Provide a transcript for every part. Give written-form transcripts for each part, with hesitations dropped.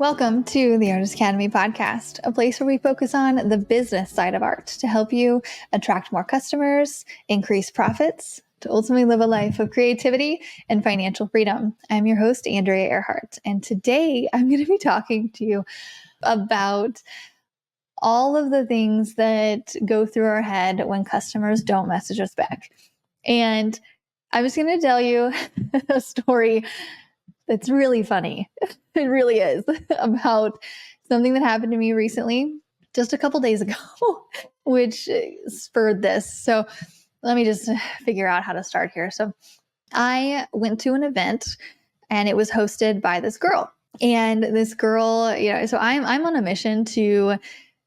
Welcome to the Artist Academy podcast, a place where we focus on the business side of art to help you attract more customers, increase profits, to ultimately live a life of creativity and financial freedom. I'm your host, Andrea Earhart, and today I'm going to be talking to you about all of the things that go through our head when customers don't message us back. And I was going to tell you a story that's really funny. It really is, about something that happened to me recently, just a couple days ago, which spurred this. So let me just figure out how to start here. So I went to an event and it was hosted by this girl. And this girl, so I'm on a mission to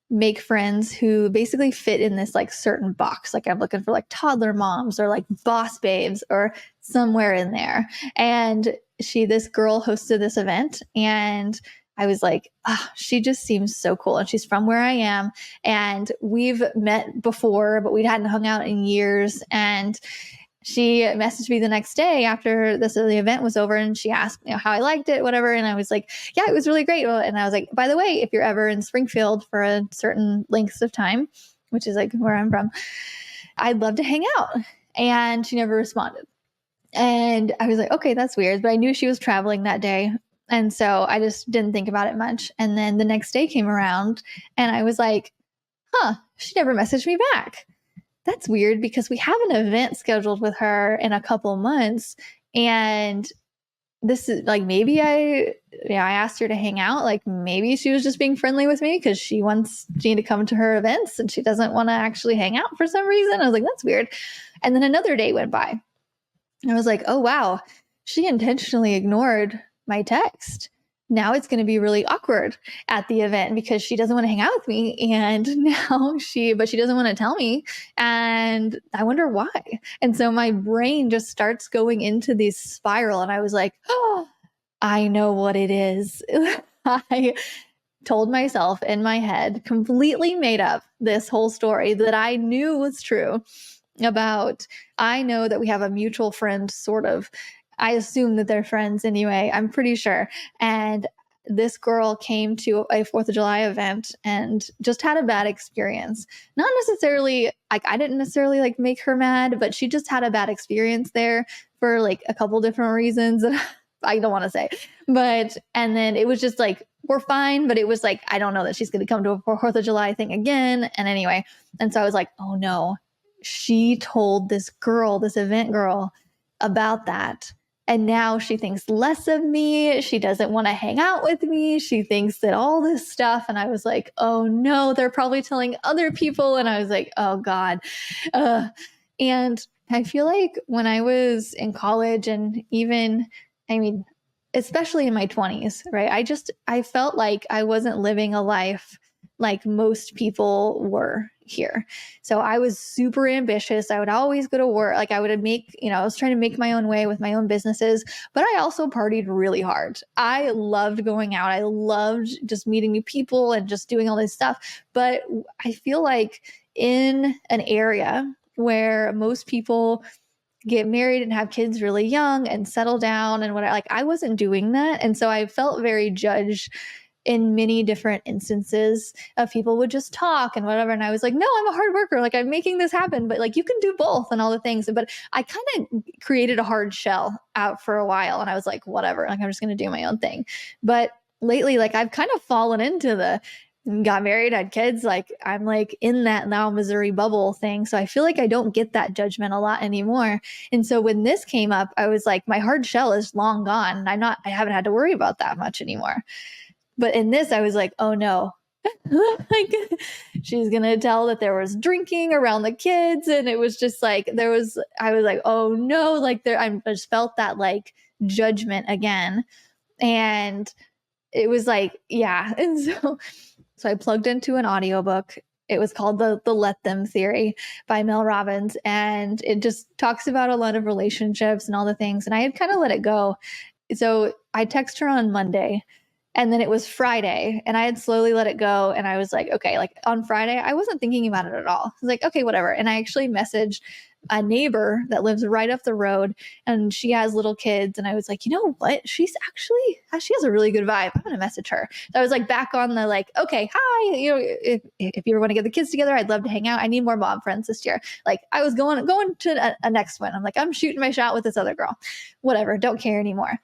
make friends who basically fit in this like certain box. Like I'm looking for like toddler moms or like boss babes or somewhere in there. And this girl hosted this event and I was like, she just seems so cool. And she's from where I am. And we've met before, but we hadn't hung out in years. And she messaged me the next day after the event was over, and she asked how I liked it, whatever. And I was like, yeah, it was really great. And I was like, by the way, if you're ever in Springfield for a certain length of time, which is like where I'm from, I'd love to hang out. And she never responded. And I was like, okay, that's weird. But I knew she was traveling that day. And so I just didn't think about it much. And then the next day came around and I was like, she never messaged me back. That's weird because we have an event scheduled with her in a couple months. And this is like, maybe I asked her to hang out. Like maybe she was just being friendly with me because she wants me to come to her events and she doesn't want to actually hang out for some reason. I was like, that's weird. And then another day went by. And I was like, oh, wow, she intentionally ignored my text. Now it's going to be really awkward at the event because she doesn't want to hang out with me. And now she doesn't want to tell me. And I wonder why. And so my brain just starts going into this spiral. And I was like, oh, I know what it is. I told myself in my head, completely made up this whole story that I knew was true about, I know that we have a mutual friend, sort of. I assume that they're friends anyway. I'm pretty sure. And this girl came to a 4th of July event and just had a bad experience. Not necessarily, like I didn't necessarily like make her mad, but she just had a bad experience there for like a couple different reasons that I don't want to say. And then it was just like, we're fine. But it was like, I don't know that she's going to come to a 4th of July thing again. And anyway, and so I was like, oh no, she told this event girl about that. And now she thinks less of me. She doesn't want to hang out with me. She thinks that all this stuff. And I was like, oh no, they're probably telling other people. And I was like, oh God. And I feel like when I was in college and even, especially in my 20s, right? I felt like I wasn't living a life like most people were here. So I was super ambitious. I would always go to work. Like I was trying to make my own way with my own businesses, but I also partied really hard. I loved going out. I loved just meeting new people and just doing all this stuff. But I feel like in an area where most people get married and have kids really young and settle down and whatever, like I wasn't doing that. And so I felt very judged in many different instances of people would just talk and whatever. And I was like, no, I'm a hard worker. Like I'm making this happen, but like you can do both and all the things. But I kind of created a hard shell out for a while. And I was like, whatever, like I'm just going to do my own thing. But lately, like I've kind of fallen into got married, had kids, like I'm like in that now Missouri bubble thing. So I feel like I don't get that judgment a lot anymore. And so when this came up, I was like, my hard shell is long gone. And I haven't had to worry about that much anymore. But in this, I was like, oh no, like she's going to tell that there was drinking around the kids. And it was just like, I was like, oh no, like I just felt that like judgment again. And it was like, yeah. And so I plugged into an audiobook. It was called the Let Them Theory by Mel Robbins. And it just talks about a lot of relationships and all the things. And I had kind of let it go. So I text her on Monday And then it was Friday and I had slowly let it go. And I was like, okay, like on Friday, I wasn't thinking about it at all. I was like, okay, whatever. And I actually messaged a neighbor that lives right up the road and she has little kids. And I was like, you know what? She has a really good vibe. I'm going to message her. So I was like back on the like, okay, hi, if you ever want to get the kids together, I'd love to hang out. I need more mom friends this year. Like I was going to a next one. I'm like, I'm shooting my shot with this other girl, whatever. Don't care anymore.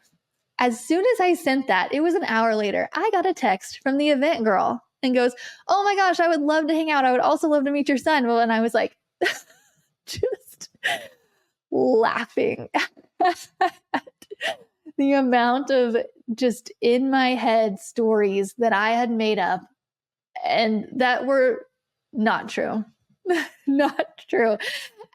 As soon as I sent that, it was an hour later, I got a text from the event girl and goes, oh my gosh, I would love to hang out. I would also love to meet your son. Well, and I was like, just laughing at the amount of just in my head stories that I had made up and that were not true, not true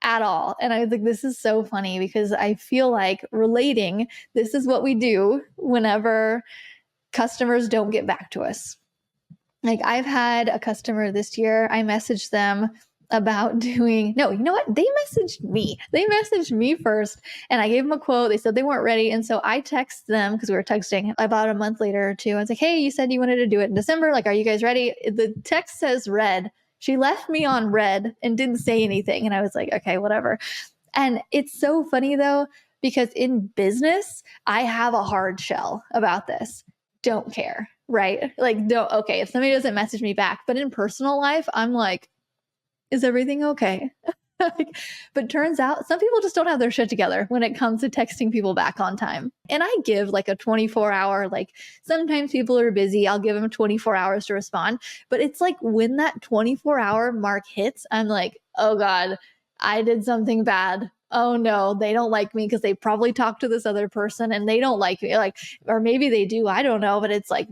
at all. And I was like, this is so funny because I feel like relating, this is what we do whenever customers don't get back to us. Like I've had a customer this year, I messaged them about no, you know what? They messaged me first and I gave them a quote. They said they weren't ready. And so I texted them because we were texting about a month later or two. I was like, hey, you said you wanted to do it in December. Like, are you guys ready? The text says red. She left me on red and didn't say anything. And I was like, okay, whatever. And it's so funny though, because in business, I have a hard shell about this. Don't care, right? Like, okay, if somebody doesn't message me back, but in personal life, I'm like, is everything okay? But turns out some people just don't have their shit together when it comes to texting people back on time. And I give like a 24-hour, like sometimes people are busy. I'll give them 24 hours to respond. But it's like when that 24-hour mark hits, I'm like, oh God, I did something bad. Oh no, they don't like me because they probably talked to this other person and they don't like me. Like, or maybe they do, I don't know, but it's like,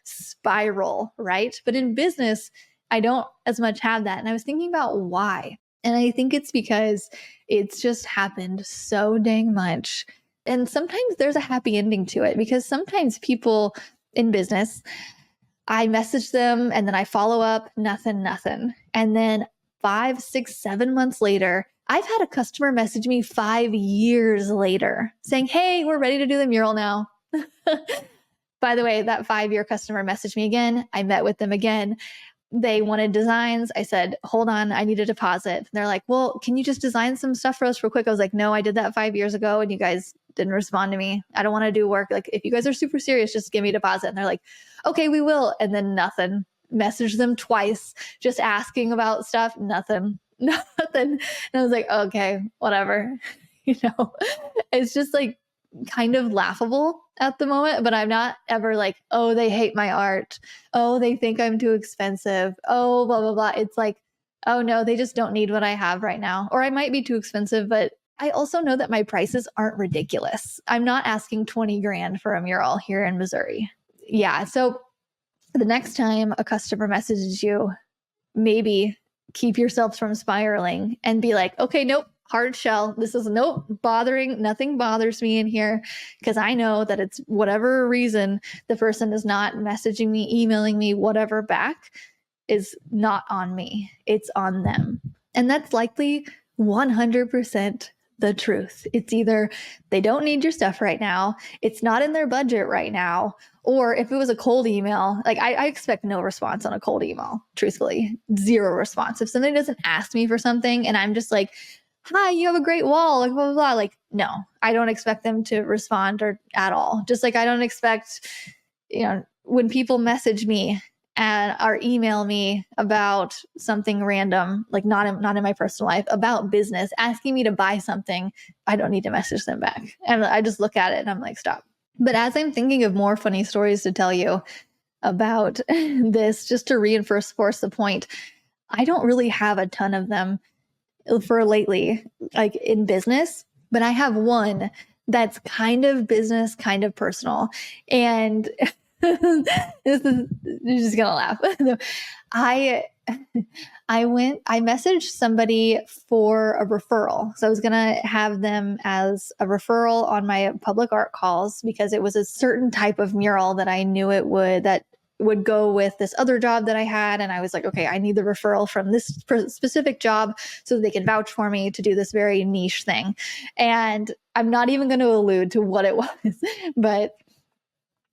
spiral, right? But in business, I don't as much have that. And I was thinking about why. And I think it's because it's just happened so dang much. And sometimes there's a happy ending to it because sometimes people in business, I message them and then I follow up, nothing. And then 5, 6, 7 months later, I've had a customer message me 5 years later saying, hey, we're ready to do the mural now. By the way, that 5-year customer messaged me again. I met with them again. They wanted designs. I said, hold on, I need a deposit. They're like, well, can you just design some stuff for us real quick? I was like, no, I did that 5 years ago and you guys didn't respond to me. I don't want to do work. Like, if you guys are super serious, just give me a deposit. And they're like, okay, we will. And then nothing. Messaged them twice, just asking about stuff. Nothing. And I was like, okay, whatever. It's just like kind of laughable at the moment, but I'm not ever like, oh, they hate my art. Oh, they think I'm too expensive. Oh, blah, blah, blah. It's like, oh no, they just don't need what I have right now. Or I might be too expensive, but I also know that my prices aren't ridiculous. I'm not asking 20 grand for a mural here in Missouri. Yeah. So the next time a customer messages you, maybe keep yourself from spiraling and be like, okay, nope. Hard shell. This is nothing bothers me in here because I know that it's whatever reason the person is not messaging me, emailing me, whatever back is not on me. It's on them. And that's likely 100% the truth. It's either they don't need your stuff right now, it's not in their budget right now, or if it was a cold email, like I expect no response on a cold email, truthfully, 0 response. If somebody doesn't ask me for something and I'm just like, hi, you have a great wall, like blah, blah, blah. Like, no, I don't expect them to respond or at all. Just like I don't expect, when people message me or email me about something random, like not in my personal life, about business, asking me to buy something, I don't need to message them back. And I just look at it and I'm like, stop. But as I'm thinking of more funny stories to tell you about this, just to reinforce the point, I don't really have a ton of them for lately, like in business, but I have one that's kind of business, kind of personal. And you're just gonna laugh. I messaged somebody for a referral. So I was gonna have them as a referral on my public art calls because it was a certain type of mural that I knew that would go with this other job that I had. And I was like, okay, I need the referral from this specific job so they can vouch for me to do this very niche thing. And I'm not even going to allude to what it was, but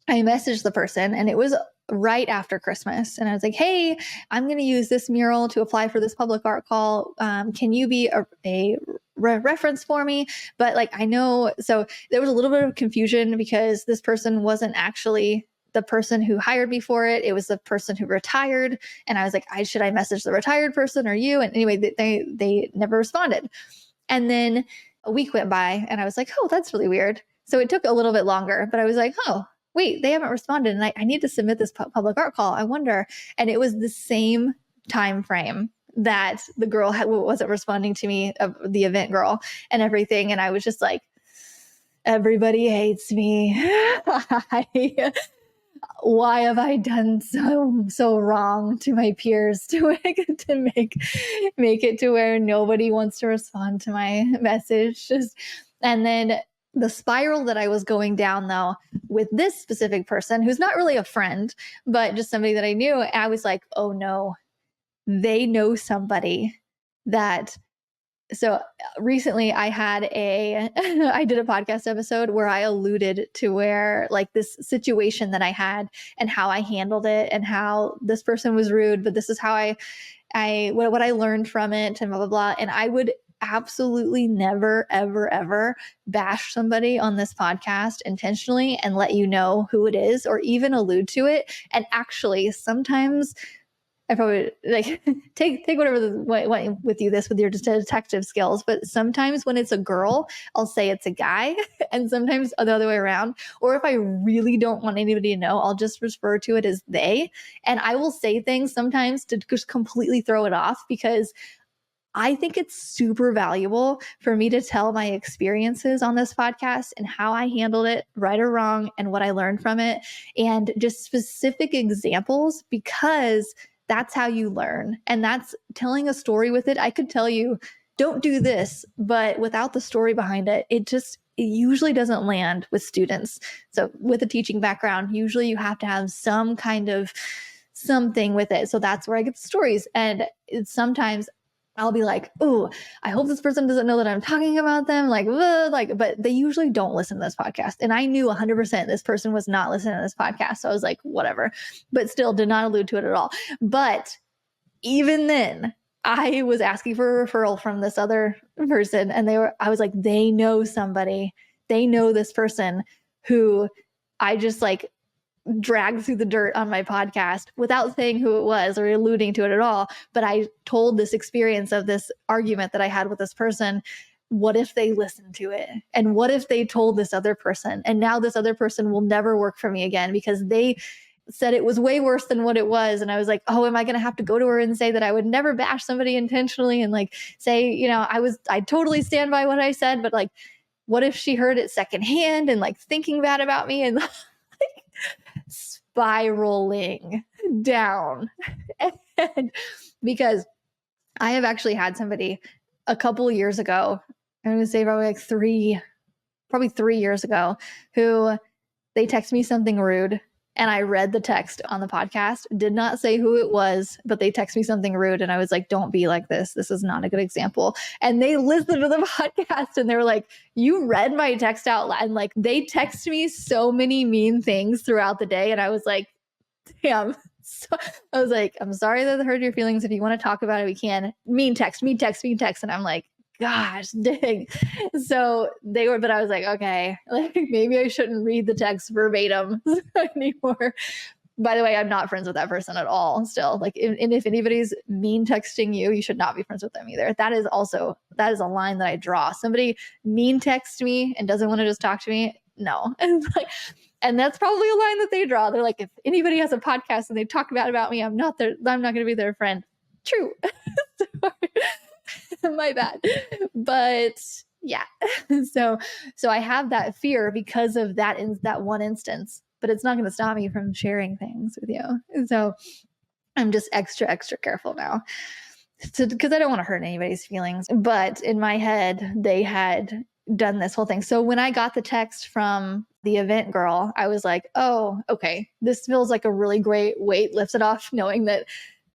I messaged the person, and it was right after Christmas. And I was like, hey, I'm going to use this mural to apply for this public art call. Can you be a reference for me? But like, I know, so there was a little bit of confusion because this person wasn't actually the person who hired me for it. It was the person who retired. And I was like, should I message the retired person or you? And anyway, they never responded. And then a week went by and I was like, oh, that's really weird. So it took a little bit longer, but I was like, oh, wait, they haven't responded. And I need to submit this public art call. I wonder. And it was the same time frame that the girl wasn't responding to me, the event girl and everything. And I was just like, everybody hates me. Why have I done so wrong to my peers to make it to where nobody wants to respond to my message? And then the spiral that I was going down, though, with this specific person, who's not really a friend, but just somebody that I knew, I was like, oh no, they know somebody that. So recently I did a podcast episode where I alluded to where like this situation that I had and how I handled it and how this person was rude, but this is how what I learned from it and blah, blah, blah. And I would absolutely never, ever, ever bash somebody on this podcast intentionally and let you know who it is or even allude to it. And actually sometimes I probably like take whatever with you this with your detective skills, but sometimes when it's a girl, I'll say it's a guy, and sometimes the other way around. Or if I really don't want anybody to know, I'll just refer to it as they, and I will say things sometimes to just completely throw it off because I think it's super valuable for me to tell my experiences on this podcast and how I handled it, right or wrong, and what I learned from it, and just specific examples because that's how you learn. And that's telling a story with it. I could tell you, don't do this, but without the story behind it, it usually doesn't land with students. So with a teaching background, usually you have to have some kind of something with it. So that's where I get the stories. And sometimes I'll be like, oh, I hope this person doesn't know that I'm talking about them. But they usually don't listen to this podcast. And I knew 100% this person was not listening to this podcast. So I was like, whatever, but still did not allude to it at all. But even then I was asking for a referral from this other person. And I was like, they know somebody, they know this person who I just like dragged through the dirt on my podcast without saying who it was or alluding to it at all. But I told this experience of this argument that I had with this person. What if they listened to it? And what if they told this other person? And now this other person will never work for me again because they said it was way worse than what it was. And I was like, oh, am I going to have to go to her and say that I would never bash somebody intentionally and like say, I totally stand by what I said, but like, what if she heard it secondhand and like thinking bad about me and spiraling down. And because I have actually had somebody a couple of years ago, I'm going to say probably 3 years ago, who they text me something rude. And I read the text on the podcast, did not say who it was, but they text me something rude. And I was like, don't be like this. This is not a good example. And they listened to the podcast and they were like, you read my text out loud. And like, they text me so many mean things throughout the day. And I was like, damn. So I was like, I'm sorry that hurt your feelings. If you want to talk about it, we can. Mean text. And I'm like, gosh, dang. So but I was like, okay, like maybe I shouldn't read the text verbatim anymore. By the way, I'm not friends with that person at all still. Like, and if anybody's mean texting you, you should not be friends with them either. That is a line that I draw. Somebody mean texts me and doesn't want to just talk to me. No. And that's probably a line that they draw. They're like, if anybody has a podcast and they talk about me, I'm not going to be their friend. True. My bad. But yeah. So I have that fear because of that in that one instance, but it's not going to stop me from sharing things with you. So I'm just extra careful now. Because I don't want to hurt anybody's feelings. But in my head, they had done this whole thing. So when I got the text from the event girl, I was like, oh, okay, this feels like a really great weight lifted off, knowing that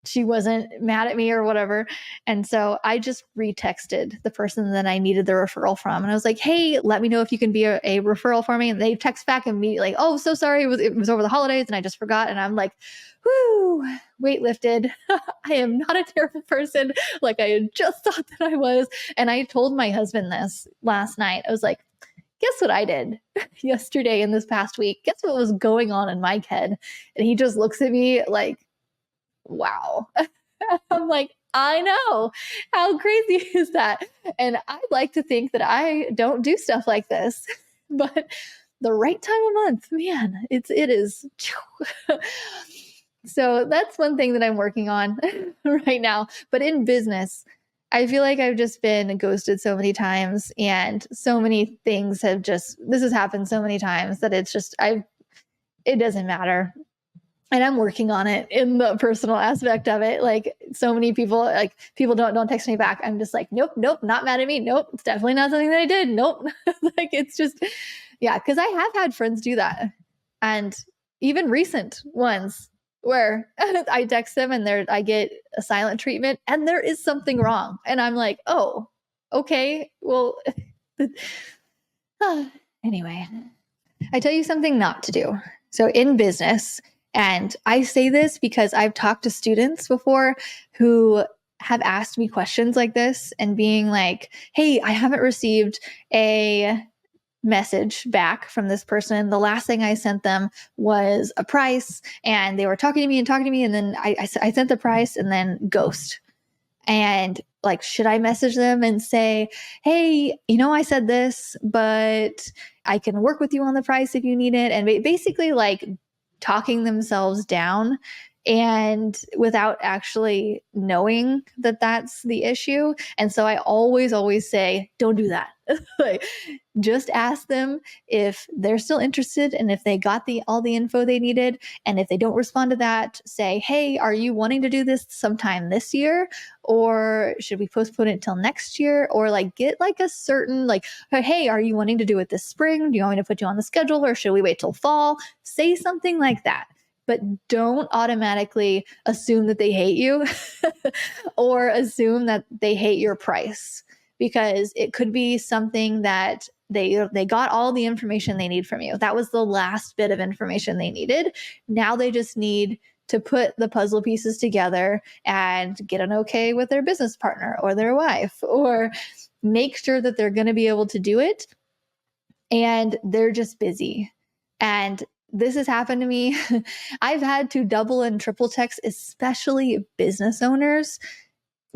she wasn't mad at me or whatever. And so I just retexted the person that I needed the referral from. And I was like, hey, let me know if you can be a referral for me. And they text back immediately, oh, so sorry. It was over the holidays and I just forgot. And I'm like, whoo, weight lifted. I am not a terrible person like I had just thought that I was. And I told my husband this last night. I was like, guess what I did yesterday and this past week? Guess what was going on in my head? And he just looks at me like, wow. I'm like, I know. How crazy is that? And I like to think that I don't do stuff like this, but the right time of month, man, it is. So that's one thing that I'm working on right now. But in business, I feel like I've just been ghosted so many times, and so many things have this has happened so many times that it's just, it doesn't matter. And I'm working on it in the personal aspect of it. Like, so many people, like, people don't text me back. I'm just like, nope, not mad at me. Nope, it's definitely not something that I did. Nope. Like, it's just, yeah, because I have had friends do that. And even recent ones where I text them and I get a silent treatment and there is something wrong. And I'm like, oh, okay, well, anyway, I tell you something not to do. So in business, and I say this because I've talked to students before who have asked me questions like this and being like, hey, I haven't received a message back from this person. The last thing I sent them was a price, and they were talking to me. And then I sent the price and then ghost. And like, should I message them and say, hey, I said this, but I can work with you on the price if you need it? And basically like talking themselves down, and without actually knowing that that's the issue. And so I always say, don't do that. Like, just ask them if they're still interested and if they got all the info they needed. And if they don't respond to that, say, hey, are you wanting to do this sometime this year? Or should we postpone it till next year? Or like, get like a certain, like, hey, are you wanting to do it this spring? Do you want me to put you on the schedule, or should we wait till fall? Say something like that. But don't automatically assume that they hate you or assume that they hate your price, because it could be something that they got all the information they need from you. That was the last bit of information they needed. Now they just need to put the puzzle pieces together and get an okay with their business partner or their wife, or make sure that they're going to be able to do it. And they're just busy. And this has happened to me. I've had to double and triple text, especially business owners,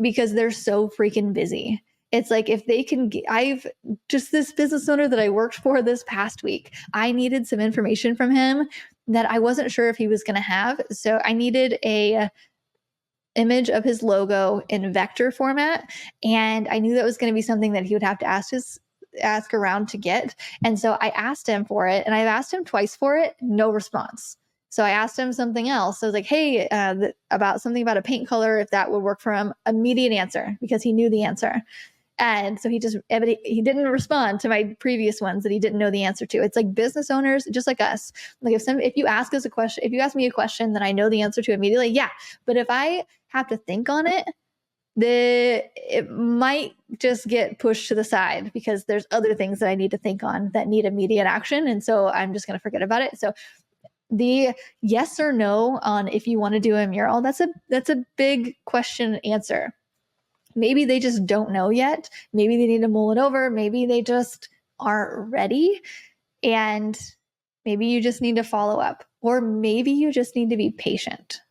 because they're so freaking busy. It's like, if they can, I've just, this business owner that I worked for this past week, I needed some information from him that I wasn't sure if he was going to have. So I needed a image of his logo in vector format. And I knew that was going to be something that he would have to ask around to get. And so I asked him for it, and I've asked him twice for it, no response. So I asked him something else. I was like, hey, about something about a paint color, if that would work for him. Immediate answer, because he knew the answer. And so he didn't respond to my previous ones that he didn't know the answer to. It's like business owners, just like us. Like, if you ask me a question that I know the answer to immediately, yeah. But if I have to think on it, it might just get pushed to the side because there's other things that I need to think on that need immediate action. And so I'm just going to forget about it. So the yes or no on if you want to do a mural, that's a big question answer. Maybe they just don't know yet. Maybe they need to mull it over. Maybe they just aren't ready. And maybe you just need to follow up, or maybe you just need to be patient.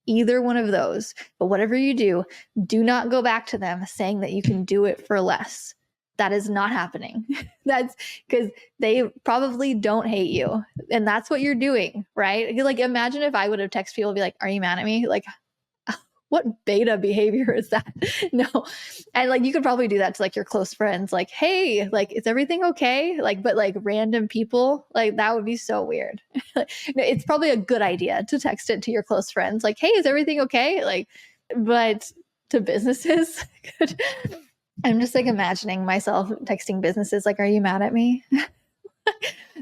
Either one of those. But whatever you do not go back to them saying that you can do it for less. That is not happening. That's because they probably don't hate you. And that's what you're doing, right? Like, imagine if I would have texted people and be like, are you mad at me? Like, what beta behavior is that? No. And like, you could probably do that to like your close friends. Like, hey, like, is everything okay? Like, but like random people, like, that would be so weird. It's probably a good idea to text it to your close friends. Like, hey, is everything okay? Like, but to businesses, I'm just like imagining myself texting businesses like, are you mad at me?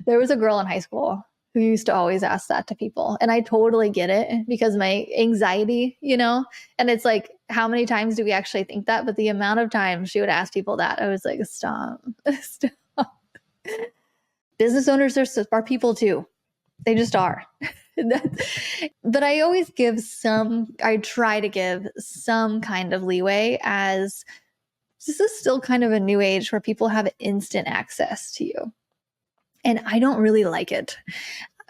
There was a girl in high school who used to always ask that to people. And I totally get it because my anxiety, and it's like, how many times do we actually think that? But the amount of times she would ask people that, I was like, stop, stop. Business owners are people too. They just are. But I try to give some kind of leeway, as this is still kind of a new age where people have instant access to you. And I don't really like it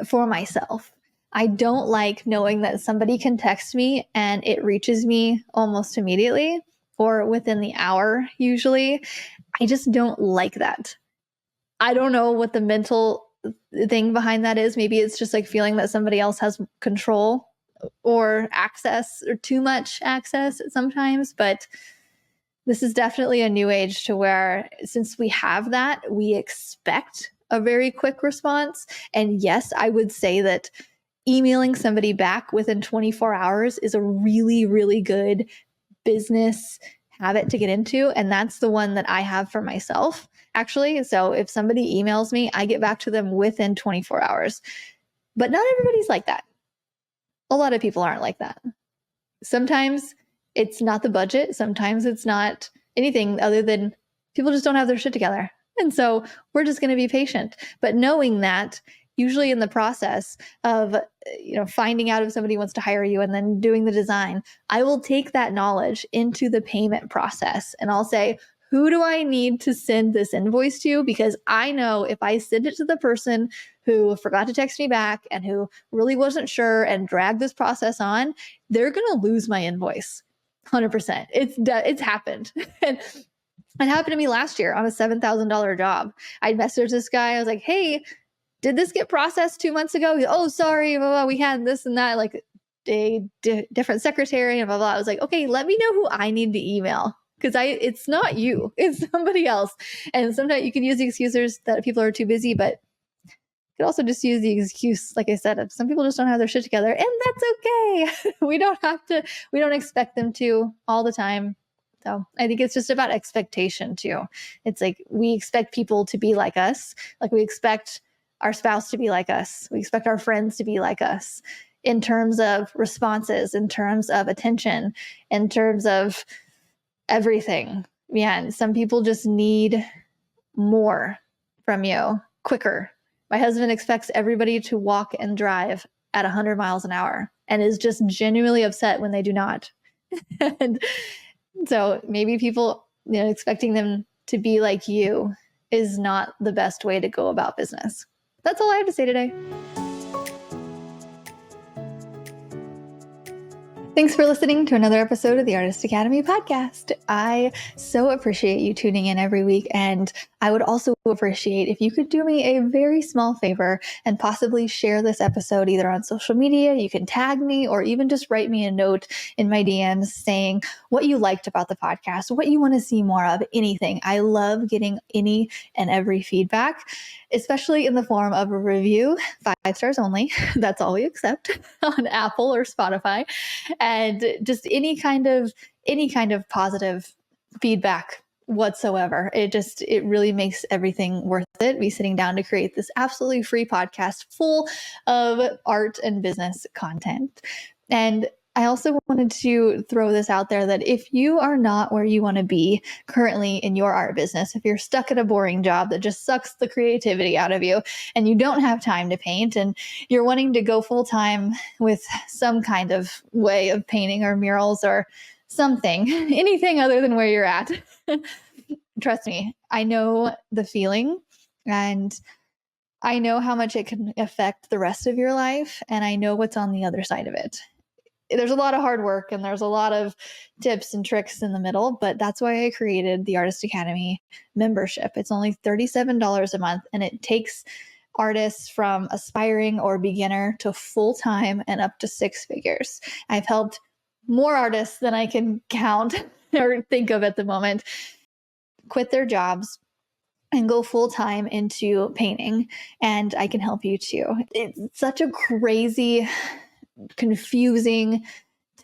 for myself. I don't like knowing that somebody can text me and it reaches me almost immediately or within the hour usually. I just don't like that. I don't know what the mental thing behind that is. Maybe it's just like feeling that somebody else has control or access, or too much access sometimes. But this is definitely a new age to where, since we have that, we expect a very quick response. And yes, I would say that emailing somebody back within 24 hours is a really, really good business habit to get into. And that's the one that I have for myself, actually. So if somebody emails me, I get back to them within 24 hours. But not everybody's like that. A lot of people aren't like that. Sometimes it's not the budget. Sometimes it's not anything other than people just don't have their shit together. And so we're just going to be patient. But knowing that, usually in the process of finding out if somebody wants to hire you and then doing the design, I will take that knowledge into the payment process, and I'll say, who do I need to send this invoice to? Because I know if I send it to the person who forgot to text me back and who really wasn't sure and dragged this process on, they're going to lose my invoice. 100%. It's happened. And it happened to me last year on a $7,000 job. I messaged this guy. I was like, hey, did this get processed 2 months ago? Oh, sorry, blah, blah, we had this and that, like a different secretary and blah, blah. I was like, okay, let me know who I need to email, because it's not you, it's somebody else. And sometimes you can use the excuses that people are too busy, but you could also just use the excuse, like I said, some people just don't have their shit together, and that's okay. We don't expect them to all the time. So I think it's just about expectation too. It's like we expect people to be like us, like we expect our spouse to be like us. We expect our friends to be like us in terms of responses, in terms of attention, in terms of everything. Yeah, and some people just need more from you quicker. My husband expects everybody to walk and drive at 100 miles an hour and is just genuinely upset when they do not. And so maybe people, expecting them to be like you is not the best way to go about business. That's all I have to say today. Thanks for listening to another episode of the Artist Academy podcast. I so appreciate you tuning in every week, and I would also appreciate if you could do me a very small favor and possibly share this episode either on social media. You can tag me or even just write me a note in my DMs saying what you liked about the podcast, what you want to see more of, anything. I love getting any and every feedback, especially in the form of a review, 5 stars only. That's all we accept on Apple or Spotify. And just any kind of positive feedback whatsoever. It really makes everything worth it. Me sitting down to create this absolutely free podcast full of art and business content. And I also wanted to throw this out there that if you are not where you want to be currently in your art business, if you're stuck at a boring job that just sucks the creativity out of you and you don't have time to paint and you're wanting to go full time with some kind of way of painting or murals or something, anything other than where you're at, trust me, I know the feeling, and I know how much it can affect the rest of your life, and I know what's on the other side of it. There's a lot of hard work and there's a lot of tips and tricks in the middle, but that's why I created the Artist Academy membership. It's only $37 a month, and it takes artists from aspiring or beginner to full-time and up to 6 figures. I've helped more artists than I can count or think of at the moment quit their jobs and go full-time into painting, and I can help you too. It's such a crazy, confusing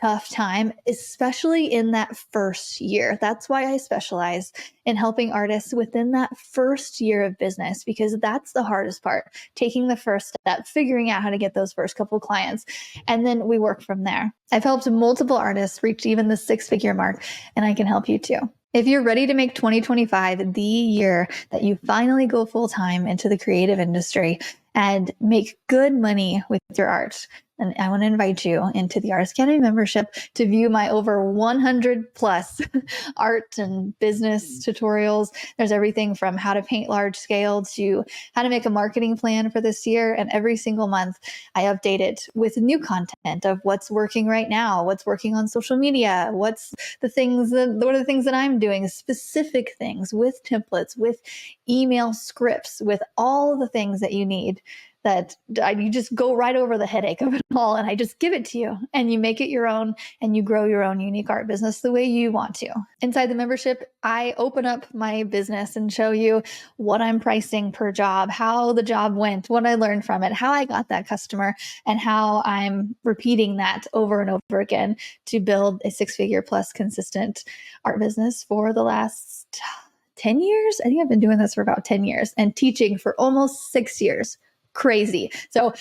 tough time, especially in that first year. That's why I specialize in helping artists within that first year of business, because that's the hardest part, taking the first step, figuring out how to get those first couple clients, and then we work from there. I've helped multiple artists reach even the 6-figure mark, and I can help you too. If you're ready to make 2025 the year that you finally go full time into the creative industry and make good money with your art, and I want to invite you into the Artist Academy membership to view my over 100 plus art and business tutorials. There's everything from how to paint large scale to how to make a marketing plan for this year. And every single month I update it with new content of what's working right now, what's working on social media, what are the things that I'm doing, specific things with templates, with email scripts, with all the things that you need, that you just go right over the headache of it all, and I just give it to you, and you make it your own, and you grow your own unique art business the way you want to. Inside the membership, I open up my business and show you what I'm pricing per job, how the job went, what I learned from it, how I got that customer, and how I'm repeating that over and over again to build a 6-figure plus consistent art business for the last 10 years. I think I've been doing this for about 10 years and teaching for almost 6 years. Crazy. So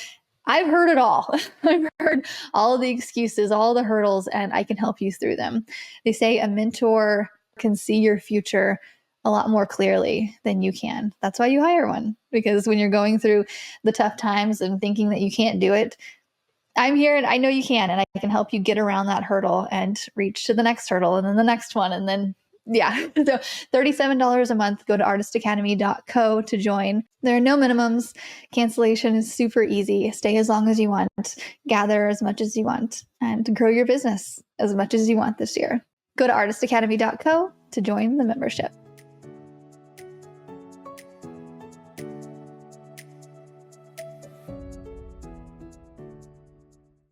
I've heard it all. I've heard all the excuses, all the hurdles, and I can help you through them. They say a mentor can see your future a lot more clearly than you can. That's why you hire one, because when you're going through the tough times and thinking that you can't do it, I'm here and I know you can, and I can help you get around that hurdle and reach to the next hurdle and then the next one. And then, yeah, so $37 a month. Go to artistacademy.co to join. There are no minimums. Cancellation is super easy. Stay as long as you want, gather as much as you want, and grow your business as much as you want this year. Go to artistacademy.co to join the membership.